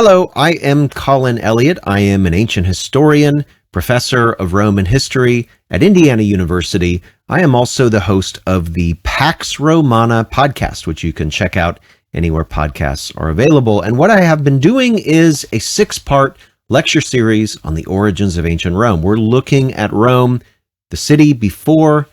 Hello, I am Colin Elliott. I am an ancient historian, professor of Roman history at Indiana University. I am also the host of the Pax Romana podcast, which you can check out anywhere podcasts are available. And what I have been doing is a 6-part lecture series on the origins of ancient Rome. We're looking at Rome, the city before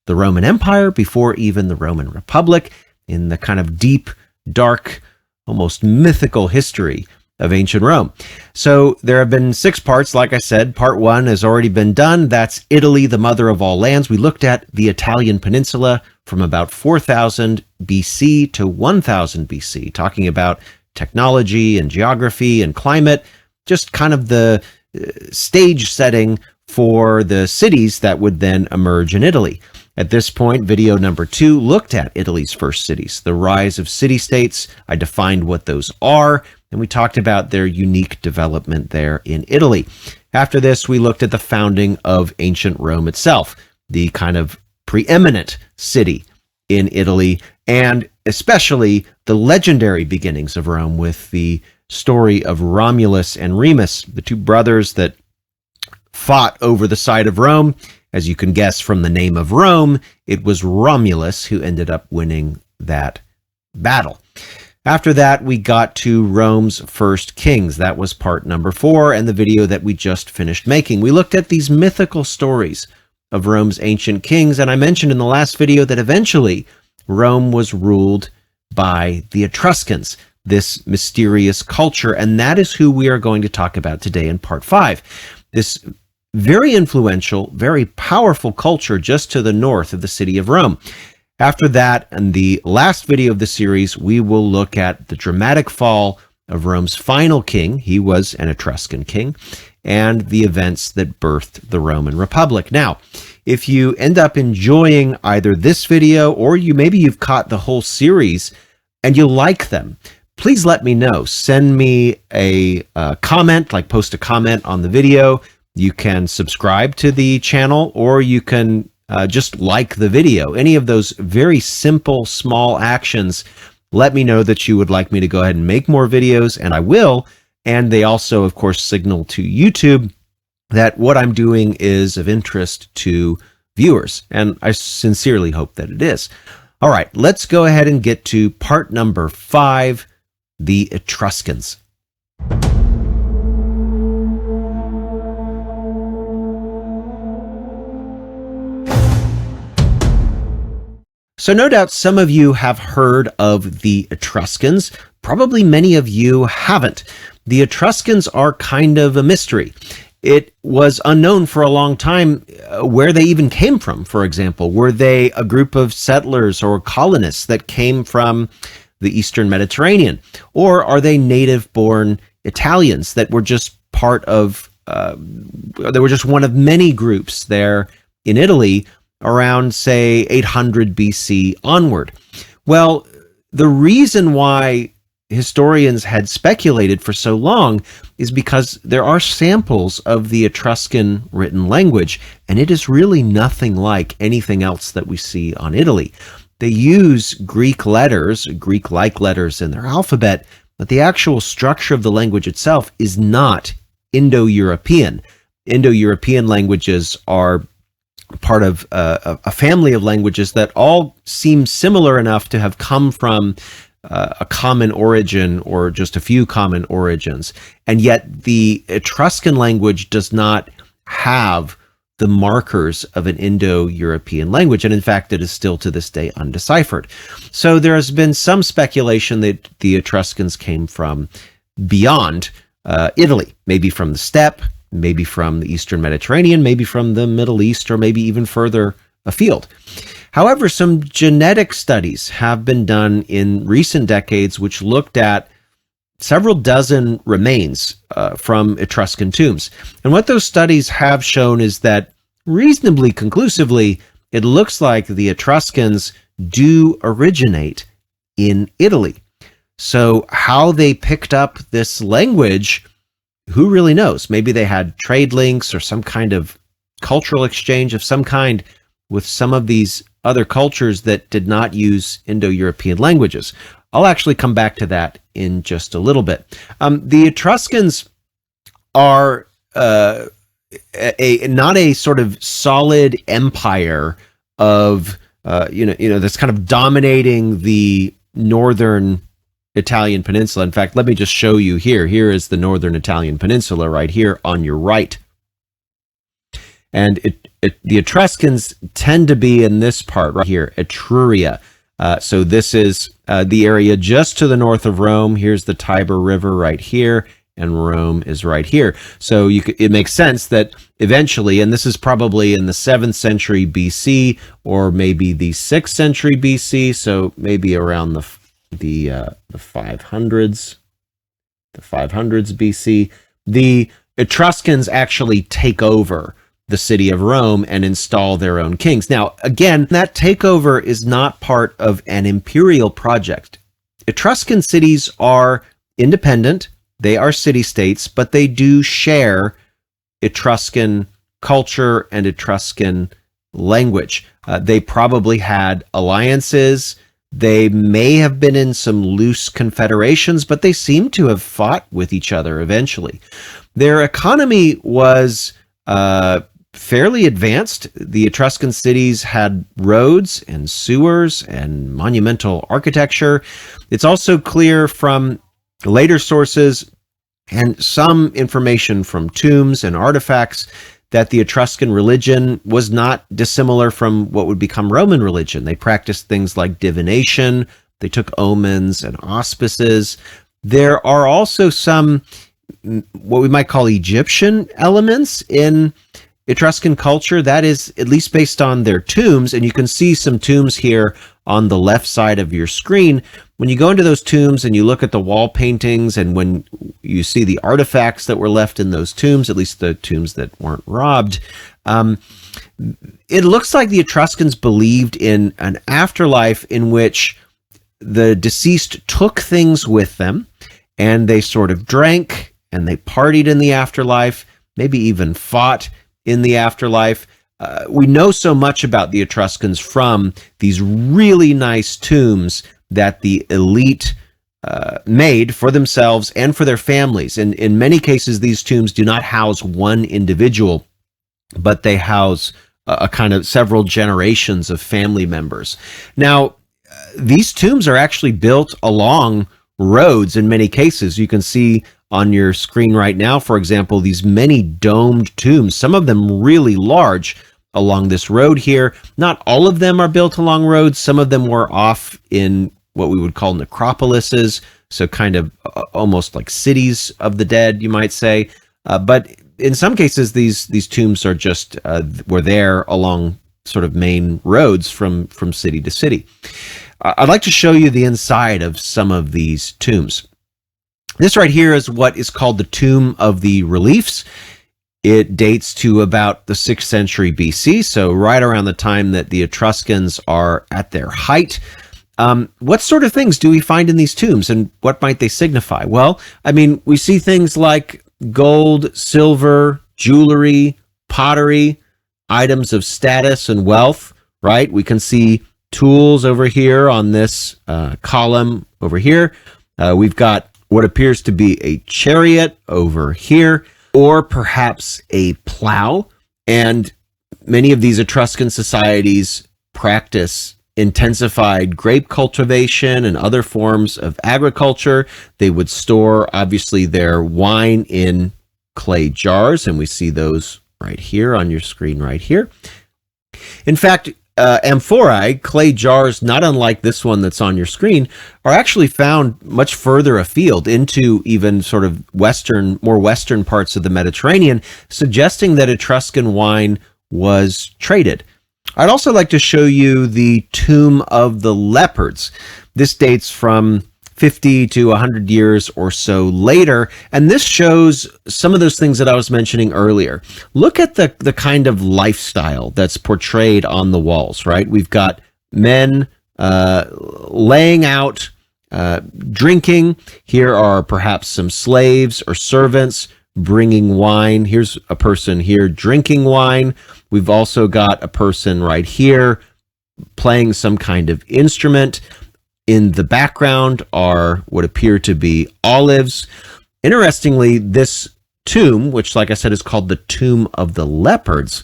the Roman Empire, before even the Roman Republic, in the kind of deep, dark, almost mythical history of ancient Rome. So there have been 6 parts. Like I said, part 1 has already been done. That's Italy, the mother of all lands. We looked at the Italian peninsula from about 4000 BC to 1000 BC, talking about technology and geography and climate, just kind of the stage setting for the cities that would then emerge in Italy. At this point, video number 2 looked at Italy's first cities, the rise of city-states. I defined what those are, and we talked about their unique development there in Italy. After this, we looked at the founding of ancient Rome itself, the kind of preeminent city in Italy, and especially the legendary beginnings of Rome with the story of Romulus and Remus, the 2 brothers that fought over the site of Rome. As you can guess from the name of Rome, it was Romulus who ended up winning that battle. After that, we got to Rome's first kings. That was part number 4 and the video that we just finished making. We looked at these mythical stories of Rome's ancient kings, and I mentioned in the last video that eventually Rome was ruled by the Etruscans, this mysterious culture, and that is who we are going to talk about today in part 5. This very influential, very powerful culture just to the north of the city of Rome. After that, in the last video of the series, we will look at the dramatic fall of Rome's final king. He was an Etruscan king, and the events that birthed the Roman Republic. Now, if you end up enjoying either this video or maybe you've caught the whole series and you like them, please let me know. Send me a comment, like post a comment on the video. You can subscribe to the channel, or you can just like the video. Any of those very simple, small actions, let me know that you would like me to go ahead and make more videos, and I will. And they also, of course, signal to YouTube that what I'm doing is of interest to viewers, and I sincerely hope that it is. All right, let's go ahead and get to part number 5, the Etruscans. So no doubt some of you have heard of the Etruscans. Probably many of you haven't. The Etruscans are kind of a mystery. It was unknown for a long time where they even came from, for example. Were they a group of settlers or colonists that came from the Eastern Mediterranean? Or are they native-born Italians that were just part of, they were just one of many groups there in Italy around, say, 800 BC onward? Well, the reason why historians had speculated for so long is because there are samples of the Etruscan written language, and it is really nothing like anything else that we see on Italy. They use Greek letters, Greek-like letters in their alphabet, but the actual structure of the language itself is not Indo-European. Indo-European languages are part of a family of languages that all seem similar enough to have come from a common origin or just a few common origins. And yet the Etruscan language does not have the markers of an Indo-European language. And in fact, it is still to this day undeciphered. So there has been some speculation that the Etruscans came from beyond Italy, maybe from the steppe, maybe from the Eastern Mediterranean, maybe from the Middle East, or maybe even further afield. However, some genetic studies have been done in recent decades which looked at several dozen remains from Etruscan tombs. And what those studies have shown is that reasonably conclusively, it looks like the Etruscans do originate in Italy. So how they picked up this language, who really knows? Maybe they had trade links or some kind of cultural exchange of some kind with some of these other cultures that did not use Indo-European languages. I'll actually come back to that in just a little bit. The Etruscans are not a sort of solid empire of that's kind of dominating the northern Italian peninsula. In fact, let me just show you here. Here is the northern Italian peninsula right here on your right. And the Etruscans tend to be in this part right here, Etruria. So this is the area just to the north of Rome. Here's the Tiber River right here, and Rome is right here. So it makes sense that eventually, and this is probably in the 7th century BC or maybe the 6th century BC, so maybe around the 500s, BC, the Etruscans actually take over the city of Rome and install their own kings. Now, again, that takeover is not part of an imperial project. Etruscan cities are independent. They are city-states, but they do share Etruscan culture and Etruscan language. They probably had alliances. They may have been in some loose confederations, but they seem to have fought with each other eventually. Their economy was fairly advanced. The Etruscan cities had roads and sewers and monumental architecture. It's also clear from later sources and some information from tombs and artifacts that the Etruscan religion was not dissimilar from what would become Roman religion. They practiced things like divination. They took omens and auspices. There are also some what we might call Egyptian elements in Etruscan culture. That is at least based on their tombs, and you can see some tombs here on the left side of your screen. When you go into those tombs and you look at the wall paintings, and when you see the artifacts that were left in those tombs, at least the tombs that weren't robbed, it looks like the Etruscans believed in an afterlife in which the deceased took things with them, and they sort of drank and they partied in the afterlife, maybe even fought in the afterlife. We know so much about the Etruscans from these really nice tombs that the elite made for themselves and for their families. And in many cases, these tombs do not house one individual, but they house a kind of several generations of family members. Now, these tombs are actually built along roads in many cases. You can see on your screen right now, for example, these many domed tombs, some of them really large along this road here. Not all of them are built along roads. Some of them were off in what we would call necropolises, so kind of almost like cities of the dead, you might say. But in some cases, these tombs are just were there along sort of main roads from city to city. I'd like to show you the inside of some of these tombs. This right here is what is called the Tomb of the Reliefs. It dates to about the 6th century BC, so right around the time that the Etruscans are at their height. What sort of things do we find in these tombs, and what might they signify? Well, I mean, we see things like gold, silver, jewelry, pottery, items of status and wealth, right? We can see tools over here on this column over here. We've got what appears to be a chariot over here, or perhaps a plow. And many of these Etruscan societies practice intensified grape cultivation and other forms of agriculture. They would store, obviously, their wine in clay jars, and we see those right here on your screen right here. In fact, amphorae, clay jars, not unlike this one that's on your screen, are actually found much further afield into even sort of more western parts of the Mediterranean, suggesting that Etruscan wine was traded. I'd also like to show you the Tomb of the Leopards. This dates from 50 to 100 years or so later, and this shows some of those things that I was mentioning earlier. Look at the kind of lifestyle that's portrayed on the walls, right? We've got men laying out, drinking. Here are perhaps some slaves or servants bringing wine. Here's a person here drinking wine. We've also got a person right here playing some kind of instrument. In the background are what appear to be olives. Interestingly, this tomb, which, like I said, is called the Tomb of the Leopards,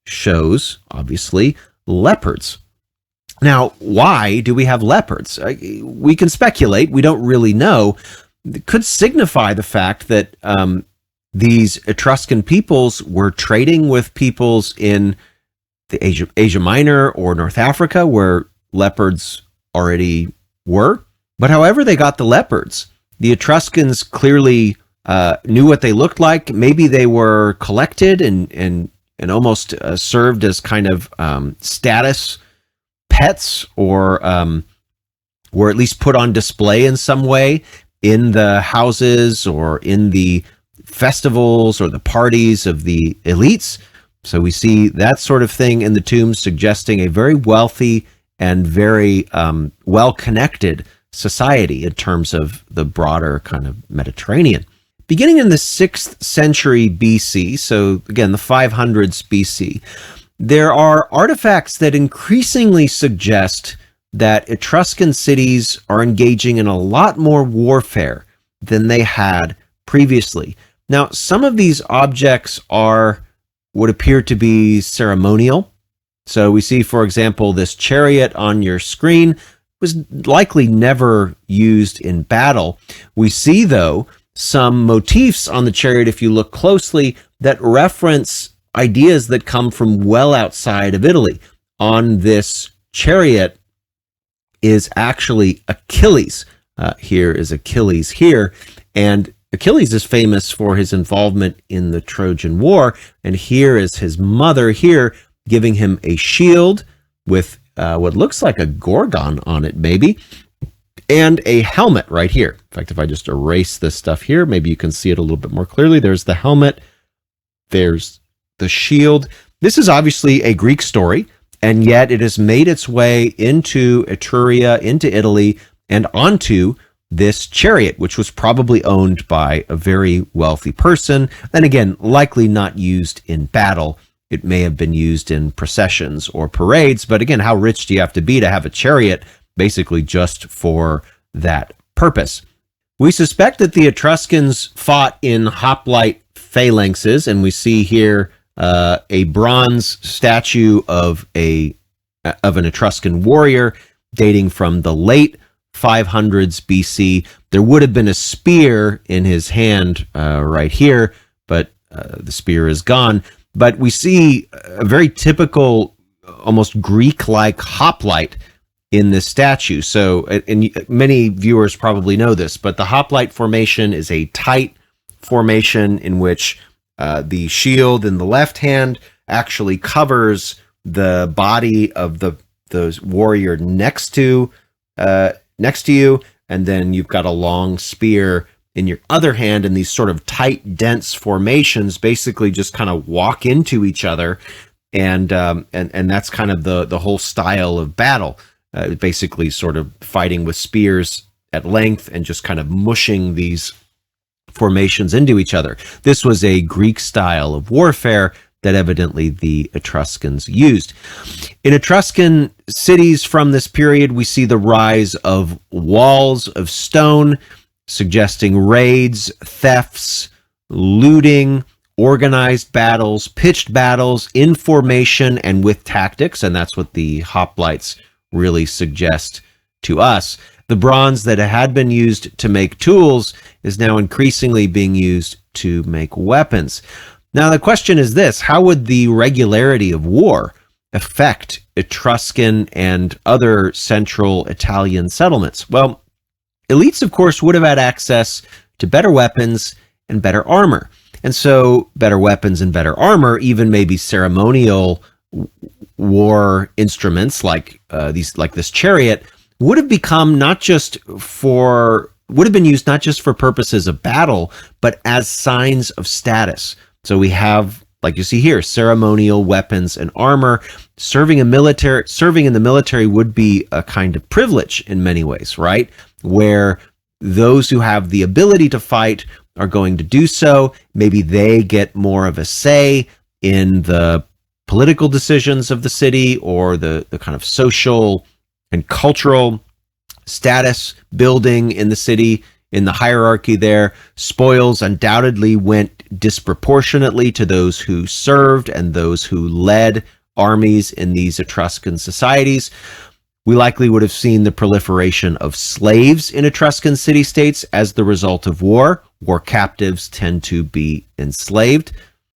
shows, obviously, leopards. Now, why do we have leopards? We can speculate. We don't really know. It could signify the fact that these Etruscan peoples were trading with peoples in the Asia Minor or North Africa, where leopards already were. But however they got the leopards, the Etruscans clearly knew what they looked like. Maybe they were collected and almost served as kind of status pets, or were at least put on display in some way in the houses or in the festivals or the parties of the elites. So we see that sort of thing in the tombs, suggesting a very wealthy and very well-connected society in terms of the broader kind of Mediterranean. Beginning in the 6th century BC, so again, the 500s BC, there are artifacts that increasingly suggest that Etruscan cities are engaging in a lot more warfare than they had previously. Now, some of these objects are what appear to be ceremonial. So we see, for example, this chariot on your screen was likely never used in battle. We see, though, some motifs on the chariot, if you look closely, that reference ideas that come from well outside of Italy. On this chariot is actually Achilles. Here is Achilles here. And Achilles is famous for his involvement in the Trojan War. And here is his mother here giving him a shield with what looks like a gorgon on it, maybe, and a helmet right here. In fact, if I just erase this stuff here, maybe you can see it a little bit more clearly. There's the helmet. There's the shield. This is obviously a Greek story, and yet it has made its way into Etruria, into Italy, and onto this chariot, which was probably owned by a very wealthy person. And again, likely not used in battle. It may have been used in processions or parades, but again, how rich do you have to have a chariot basically just for that purpose? We suspect that the Etruscans fought in hoplite phalanxes, and we see here a bronze statue of an Etruscan warrior dating from the late 500s BC. There would have been a spear in his hand right here, but the spear is gone. But we see a very typical, almost Greek-like hoplite in this statue. So, and many viewers probably know this, but the hoplite formation is a tight formation in which the shield in the left hand actually covers the body of the warrior next to you, and then you've got a long spear in your other hand, and these sort of tight, dense formations basically just kind of walk into each other, and that's kind of the whole style of battle. Basically, sort of fighting with spears at length and just kind of mushing these formations into each other. This was a Greek style of warfare that evidently the Etruscans used. In Etruscan cities from this period, we see the rise of walls of stone, suggesting raids, thefts, looting, organized battles, pitched battles in formation and with tactics, and that's what the hoplites really suggest to us. The bronze that had been used to make tools is now increasingly being used to make weapons. Now, the question is this: how would the regularity of war affect Etruscan and other central Italian settlements? Well, elites, of course, would have had access to better weapons and better armor. And so better weapons and better armor, even maybe ceremonial war instruments like this chariot, would have been used not just for purposes of battle, but as signs of status. So we have, like you see here, ceremonial weapons and armor. Serving in the military would be a kind of privilege in many ways, right? Where those who have the ability to fight are going to do so. Maybe they get more of a say in the political decisions of the city, or the kind of social and cultural status building in the city, in the hierarchy there. Spoils undoubtedly went disproportionately to those who served and those who led armies in these Etruscan societies. We likely would have seen the proliferation of slaves in Etruscan city-states as the result of war. War captives tend to be enslaved.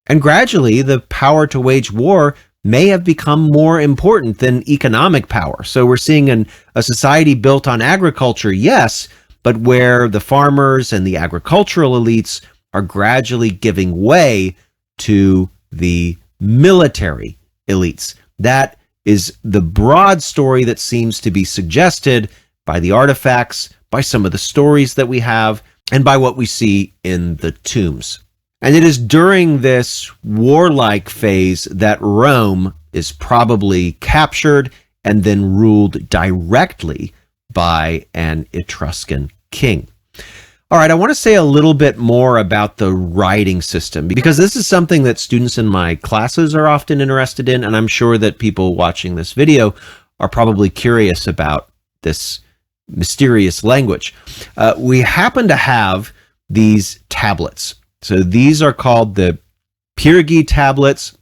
And gradually, the power to wage war may have become more important than economic power. So we're seeing a society built on agriculture, yes, but where the farmers and the agricultural elites are gradually giving way to the military elites. That is the broad story that seems to be suggested by the artifacts, by some of the stories that we have, and by what we see in the tombs. And it is during this warlike phase that Rome is probably captured and then ruled directly by an Etruscan king. All right, I want to say a little bit more about the writing system, because this is something that students in my classes are often interested in, and I'm sure that people watching this video are probably curious about this mysterious language. We happen to have these tablets. So these are called the Pyrgi tablets.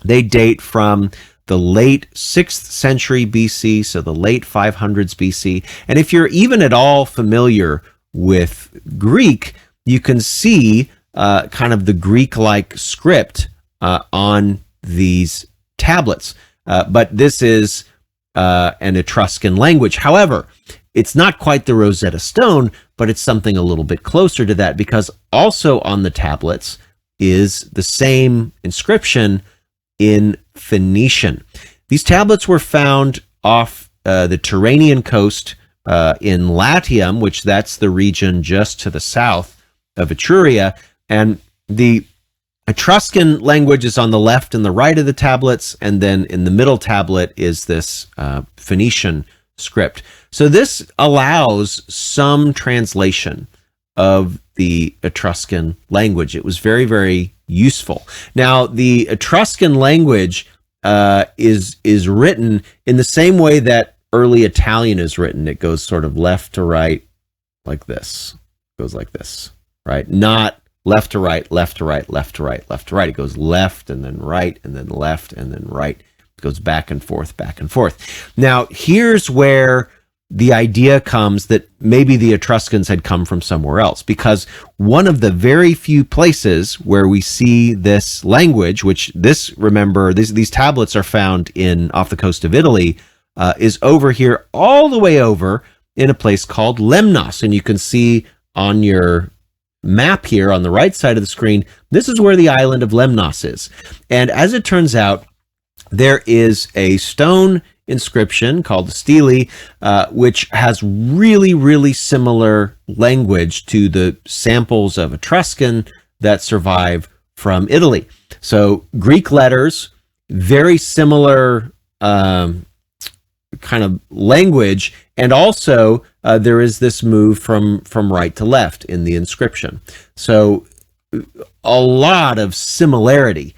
They date from the late 6th century BC, so the late 500s BC. And if you're even at all familiar with Greek, you can see kind of the Greek-like script on these tablets. But this is an Etruscan language. However, it's not quite the Rosetta Stone, but it's something a little bit closer to that, because also on the tablets is the same inscription in Phoenician. These tablets were found off the Tyrrhenian coast in Latium, which that's the region just to the south of Etruria, and the Etruscan language is on the left and the right of the tablets, and then in the middle tablet is this Phoenician script. So this allows some translation of the Etruscan language. It was very, very useful. Now, the Etruscan language is written in the same way that early Italian is written. It goes sort of left to right like this. It goes like this, right? Not left to right, left to right, left to right, left to right. It goes left and then right and then left and then right. It goes back and forth, back and forth. Now, here's where the idea comes that maybe the Etruscans had come from somewhere else, because one of the very few places where we see this language, which remember, these tablets are found off the coast of Italy, is over here, all the way over in a place called Lemnos. And you can see on your map here on the right side of the screen, this is where the island of Lemnos is. And as it turns out, there is a stone inscription called the stele, which has really, really similar language to the samples of Etruscan that survive from Italy. So Greek letters, very similar kind of language, and also there is this move from right to left in the inscription. So a lot of similarity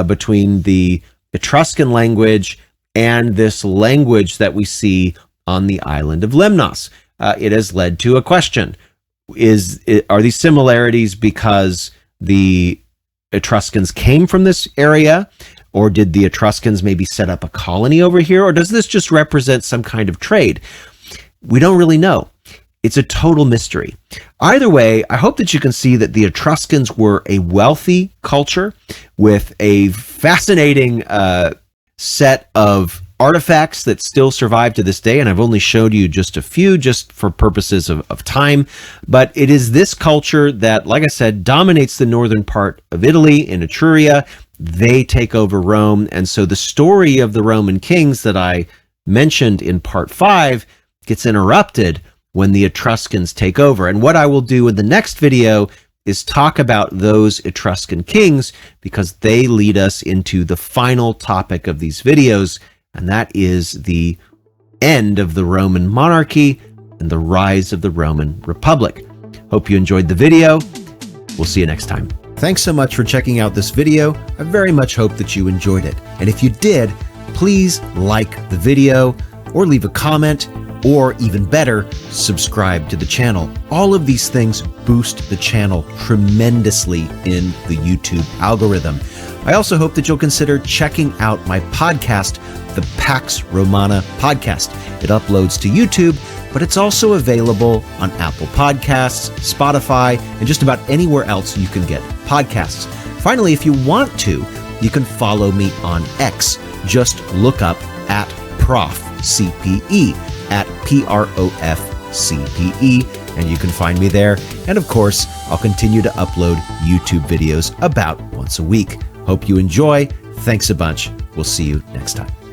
between the Etruscan language and this language that we see on the island of Lemnos. It has led to a question. Are these similarities because the Etruscans came from this area, or did the Etruscans maybe set up a colony over here, or does this just represent some kind of trade? We don't really know. It's a total mystery. Either way, I hope that you can see that the Etruscans were a wealthy culture with a fascinating set of artifacts that still survive to this day, and I've only showed you just a few just for purposes of time, but it is this culture that, like I said, dominates the northern part of Italy in Etruria. They take over Rome, and so the story of the Roman kings that I mentioned in part 5 gets interrupted when the Etruscans take over. And what I will do in the next video is talk about those Etruscan kings, because they lead us into the final topic of these videos, and that is the end of the Roman monarchy and the rise of the Roman Republic. Hope you enjoyed the video. We'll see you next time. Thanks so much for checking out this video. I very much hope that you enjoyed it. And if you did, please like the video or leave a comment or even better, subscribe to the channel. All of these things boost the channel tremendously in the YouTube algorithm. I also hope that you'll consider checking out my podcast, the Pax Romana Podcast. It uploads to YouTube, but it's also available on Apple Podcasts, Spotify, and just about anywhere else you can get podcasts. Finally, if you want to, you can follow me on X. Just look up at Prof, CPE, at PROF CPE, and you can find me there. And of course, I'll continue to upload YouTube videos about once a week. Hope you enjoy. Thanks a bunch. We'll see you next time.